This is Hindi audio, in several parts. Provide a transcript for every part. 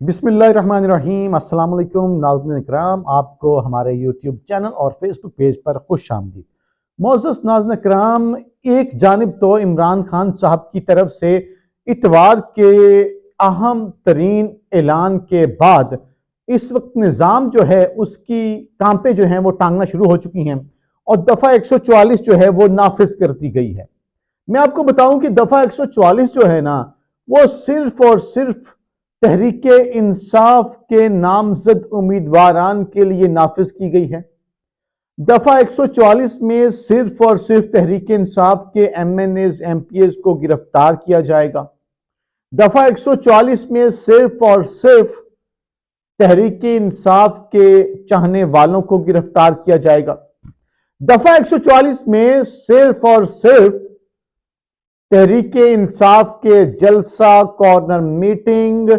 बिस्मिल्लाहिर्रहमानिर्रहीम। अस्सलाम वालेकुम नाज़रीन इकराम, आपको हमारे यूट्यूब चैनल और फेसबुक पेज पर खुश आमदीद। मोअज़्ज़ज़ नाज़रीन इकराम, एक जानिब तो इमरान खान साहब की तरफ से इतवार के अहम तरीन ऐलान के बाद इस वक्त निज़ाम जो है उसकी टांपें जो हैं वो टांगना शुरू हो चुकी हैं और दफ़ा 144 जो है वो नाफिज कर दी गई है। मैं आपको बताऊं कि दफ़ा 144 जो है ना, वो सिर्फ और सिर्फ तहरीक इंसाफ के नामजद उम्मीदवारान के लिए नाफिज की गई है। दफा 144 में सिर्फ और सिर्फ तहरीक इंसाफ के MNAs MPs को गिरफ्तार किया जाएगा। दफा 144 में सिर्फ और सिर्फ तहरीक इंसाफ के चाहने वालों को गिरफ्तार किया जाएगा। दफा 144 में सिर्फ और सिर्फ तहरीक इंसाफ के जलसा, कॉर्नर मीटिंग,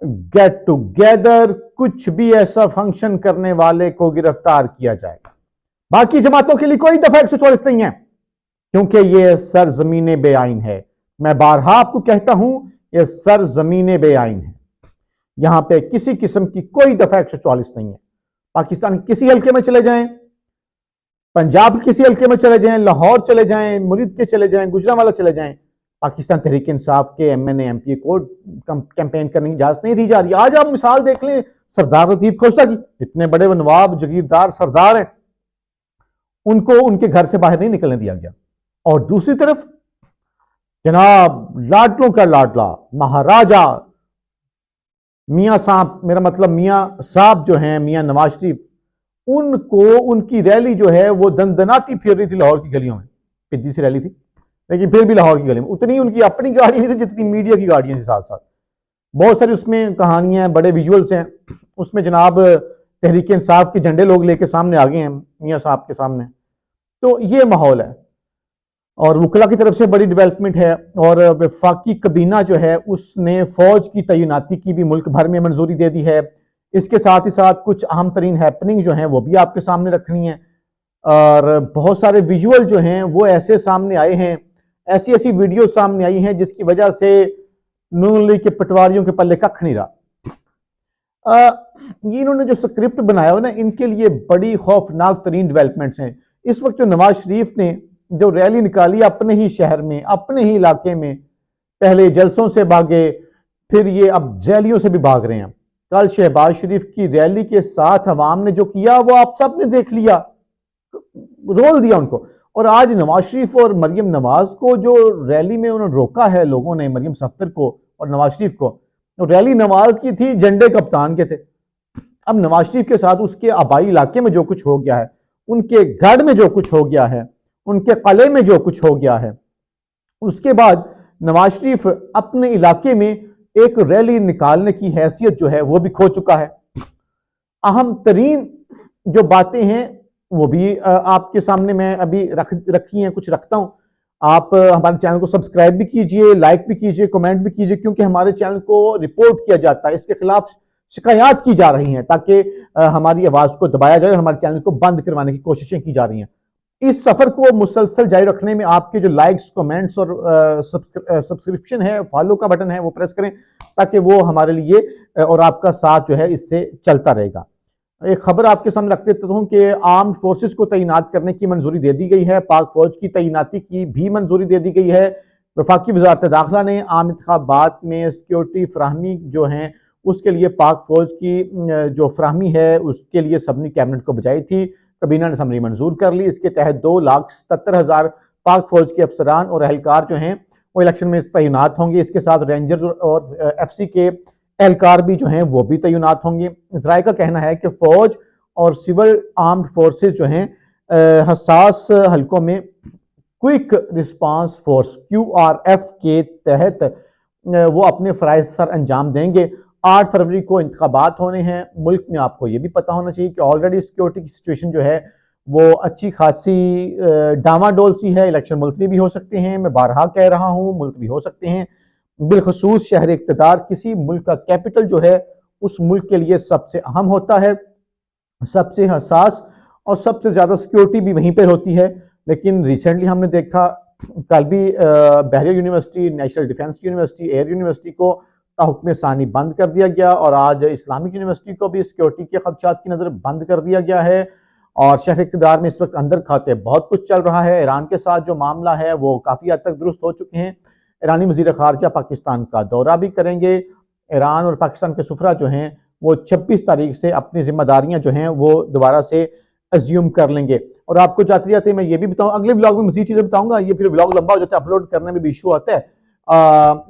गेट टुगेदर, कुछ भी ऐसा फंक्शन करने वाले को गिरफ्तार किया जाएगा। बाकी जमातों के लिए कोई दफा 144 नहीं है, क्योंकि यह सरजमीन बेआइन है। मैं बारहा आपको कहता हूं, यह सरजमीन बेआइन है। यहां पे किसी किस्म की कोई दफा 144 नहीं है। पाकिस्तान के किसी हल्के में चले जाएं, पंजाब के किसी हल्के में चले जाएं, लाहौर चले जाएं, मुरीद के चले जाएं, गुजरांवाला चले जाएं, पाकिस्तान तहरीक इंसाफ के MNA MP को कैंपेन करने की इजाजत नहीं दी जा रही। आज आप मिसाल देख लें सरदार लतीफ खोसा की, इतने बड़े नवाब जगीरदार सरदार हैं, उनको उनके घर से बाहर नहीं निकलने दिया गया। और दूसरी तरफ जनाब लाडलों का लाडला महाराजा मियां साहब, मेरा मतलब मियां साहब जो हैं, मियां नवाज शरीफ, उनको उनकी रैली जो है वो दंदनाती फिर रही थी लाहौर की गलियों में। पिद्दी सी रैली थी, लेकिन फिर भी लाहौर की गली में उतनी उनकी अपनी गाड़ी नहीं थी जितनी मीडिया की गाड़ियां थी। साथ साथ बहुत सारी उसमें कहानियां, बड़े विजुअल्स हैं उसमें। जनाब तहरीक इंसाफ के झंडे लोग लेके सामने आ गए हैं मियां साहब के सामने। तो ये माहौल है और वकला की तरफ से बड़ी डेवलपमेंट है। और वफाकी कबीना जो है उसने फौज की तैनाती की भी मुल्क भर में मंजूरी दे दी है। इसके साथ ही साथ कुछ अहम तरीन हैपनिंग जो हैं वो भी आपके सामने रखनी है। और बहुत सारे विजुअल जो हैं वो ऐसे सामने आए हैं, ऐसी ऐसी वीडियो सामने आई हैं जिसकी वजह से नून लीग के पटवारियों के पल्ले कख नहीं रहा। ये इन्होंने जो स्क्रिप्ट बनाया हो ना, इनके लिए बड़ी खौफनाक तरीन डेवलपमेंट्स हैं। इस वक्त जो नवाज शरीफ ने जो रैली निकाली अपने ही शहर में, अपने ही इलाके में, पहले जलसों से भागे, फिर ये अब जैलियों से भी भाग रहे हैं। कल शहबाज शरीफ की रैली के साथ अवाम ने जो किया वो आप सब ने देख लिया, रोल दिया उनको। और आज नवाज शरीफ और मरियम नवाज को जो रैली में उन्होंने रोका है लोगों ने, मरियम सफ्तर को और नवाज शरीफ को, तो रैली नवाज की थी, झंडे कप्तान के थे। अब नवाज शरीफ के साथ उसके आबाई इलाके में जो कुछ हो गया है, उनके गढ़ में जो कुछ हो गया है, उनके कले में जो कुछ हो गया है, उसके बाद नवाज शरीफ अपने इलाके में एक रैली निकालने की हैसियत जो है वो भी खो चुका है। अहम तरीन जो बातें हैं वो भी आपके सामने मैं अभी रखी हैं, कुछ रखता हूं। आप हमारे चैनल को सब्सक्राइब भी कीजिए, लाइक भी कीजिए, कमेंट भी कीजिए, क्योंकि हमारे चैनल को रिपोर्ट किया जाता है, इसके खिलाफ शिकायत की जा रही हैं, ताकि हमारी आवाज को दबाया जाए और हमारे चैनल को बंद करवाने की कोशिशें की जा रही हैं। इस सफर को मुसलसल जारी रखने में आपके जो लाइक्स, कमेंट्स और सब्सक्रिप्शन है, फॉलो का बटन है, वो प्रेस करें, ताकि वो हमारे लिए और आपका साथ जो है इससे चलता रहेगा। एक खबर आपके सामने रख देता हूं कि आर्म्ड फोर्सेस को तैनात करने की मंजूरी दे दी गई है। पाक फौज की तैनाती की भी मंजूरी दे दी गई है। वफाकी वजारत दाखिला ने आम इंतखाबात में सिक्योरिटी फराहमी जो है उसके लिए पाक फौज की जो फराहमी है उसके लिए सबनी कैबिनेट को बजाई थी। कबीना ने समरी मंजूर कर ली। इसके तहत 2,77,000 पाक फौज के अफसरान और एहलकार जो हैं वो इलेक्शन में तैनात होंगे। इसके साथ रेंजर्स और FC के एहलकार भी जो हैं वो भी तैनात होंगे। इसराइल का कहना है कि फौज और सिविल आर्म्ड फोर्सेस जो हैं हसास हलकों में क्विक रिस्पांस फोर्स QRF के तहत वो अपने फराइज सर अंजाम देंगे। 8 फरवरी को इंतखाबात होने हैं। मुल्क में आपको ये भी पता होना चाहिए कि ऑलरेडी सिक्योरिटी की सिचुएशन जो है वो अच्छी खासी डामाडोल सी है। इलेक्शन मुलतवी भी हो सकते हैं, मैं बारहा कह रहा हूँ, मुलतवी हो सकते हैं। बिलखसूस शहर इक़्तिदार किसी मुल्क का कैपिटल जो है उस मुल्क के लिए सबसे अहम होता है, सबसे हसास और सबसे ज्यादा सिक्योरिटी भी वहीं पर होती है। लेकिन रिसेंटली हमने देखा, कल भी Bahria university, national defence university, air university को हुक्म सानी बंद कर दिया गया और आज इस्लामिक यूनिवर्सिटी को भी सिक्योरिटी के खदशात की नज़र बंद कर दिया गया है। और शहर इक़्तिदार में इस वक्त अंदर खाते बहुत कुछ चल रहा है। ईरान के साथ जो मामला है वो काफ़ी हद तक दुरुस्त हो चुके हैं। ईरानी वज़ीर ख़ारजा पाकिस्तान का दौरा भी करेंगे। ईरान और पाकिस्तान के सुफरा जो हैं वो 26 तारीख से अपनी जिम्मेदारियां जो हैं वो दोबारा से एज्यूम कर लेंगे। और आपको जाते जाते मैं ये भी बताऊं, अगले ब्लॉग में मजीद चीज़ें बताऊंगा, ये फिर ब्लॉग लंबा हो जाता है, अपलोड करने में भी इशू आता है।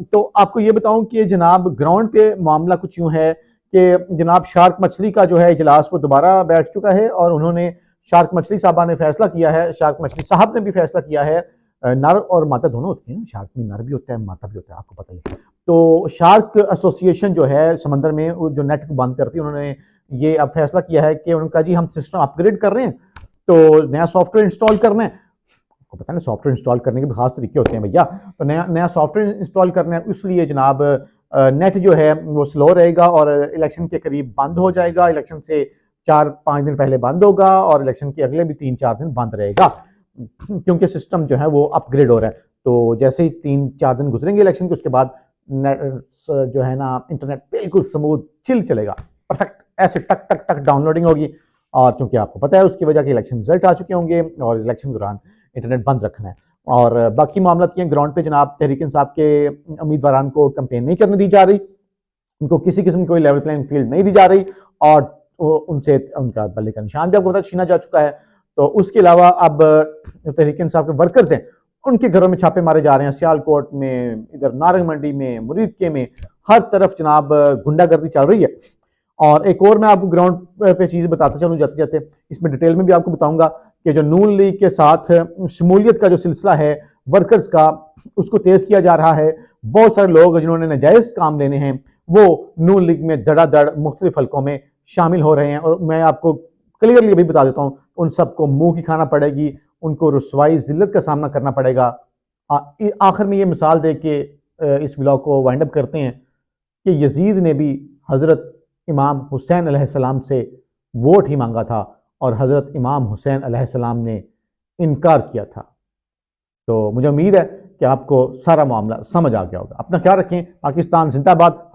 तो आपको ये बताऊं कि जनाब ग्राउंड पे मामला कुछ यूं है कि जनाब शार्क मछली का जो है इजलास वो दोबारा बैठ चुका है और उन्होंने शार्क मछली साहबा ने फैसला किया है, शार्क मछली साहब ने भी फैसला किया है। नर और मादा दोनों होते हैं, शार्क में नर भी होता है मादा भी होता है, आपको पता ही है। तो शार्क एसोसिएशन जो है समंदर में जो नेट को बंद करती है, उन्होंने ये अब फैसला किया है कि उनका जी हम सिस्टम अपग्रेड कर रहे हैं, तो नया सॉफ्टवेयर इंस्टॉल करना है। आपको पता है ना सॉफ्टवेयर इंस्टॉल करने के भी खास तरीके होते हैं भैया। तो नया नया सॉफ्टवेयर इंस्टॉल करना है, इसलिए जनाब नेट जो है वो स्लो रहेगा और इलेक्शन के करीब बंद हो जाएगा। इलेक्शन से 4-5 दिन पहले बंद होगा और इलेक्शन के अगले भी 3-4 दिन बंद रहेगा, क्योंकि सिस्टम जो है वो अपग्रेड हो रहा है। तो जैसे ही 3-4 दिन गुजरेंगे इलेक्शन के, उसके बाद जो है ना इंटरनेट बिल्कुल स्मूथ चिल चलेगा, परफेक्ट, ऐसे टक टक टक डाउनलोडिंग होगी। और चूंकि आपको पता है उसकी वजह के इलेक्शन रिजल्ट आ चुके होंगे और इलेक्शन के दौरान इंटरनेट बंद रखना है। और बाकी मामला ये ग्राउंड पे जनाब तहरीक इंसाफ के उम्मीदवार को कैंपेन नहीं करने दी जा रही, उनको किसी किस्म की कोई लेवल प्लेइंग फील्ड नहीं दी जा रही और उनसे उनका बल्ले का निशान भी आपको पता छीना जा चुका है। तो उसके अलावा अब तहरीक इंसाफ के वर्कर्स हैं उनके घरों में छापे मारे जा रहे हैं, सियालकोट में, इधर नारंग मंडी में, मुरीदके में, हर तरफ जनाब गुंडागर्दी चल रही है। और एक और मैं आपको ग्राउंड पे चीज़ बताता चलूँ जाते जाते, इसमें डिटेल में भी आपको बताऊंगा कि जो नून लीग के साथ शमूलियत का जो सिलसिला है वर्कर्स का, उसको तेज किया जा रहा है। बहुत सारे लोग जिन्होंने नाजायज काम लेने हैं वो नून लीग में धड़ाधड़ मुख्तलिफ हल्कों में शामिल हो रहे हैं। और मैं आपको क्लियरली भी बता देता हूँ, उन सबको मुंह की खाना पड़ेगी, उनको रुसवाई जिल्लत का सामना करना पड़ेगा। आखिर में ये मिसाल दे के इस व्लॉग को वाइंड अप करते हैं कि यजीद ने भी हज़रत इमाम हुसैन अलैहिस्सलाम से वोट ही मांगा था और हज़रत इमाम हुसैन अलैहिस्सलाम ने इनकार किया था। तो मुझे उम्मीद है कि आपको सारा मामला समझ आ गया होगा। अपना ख्याल रखें। पाकिस्तान जिंदाबाद।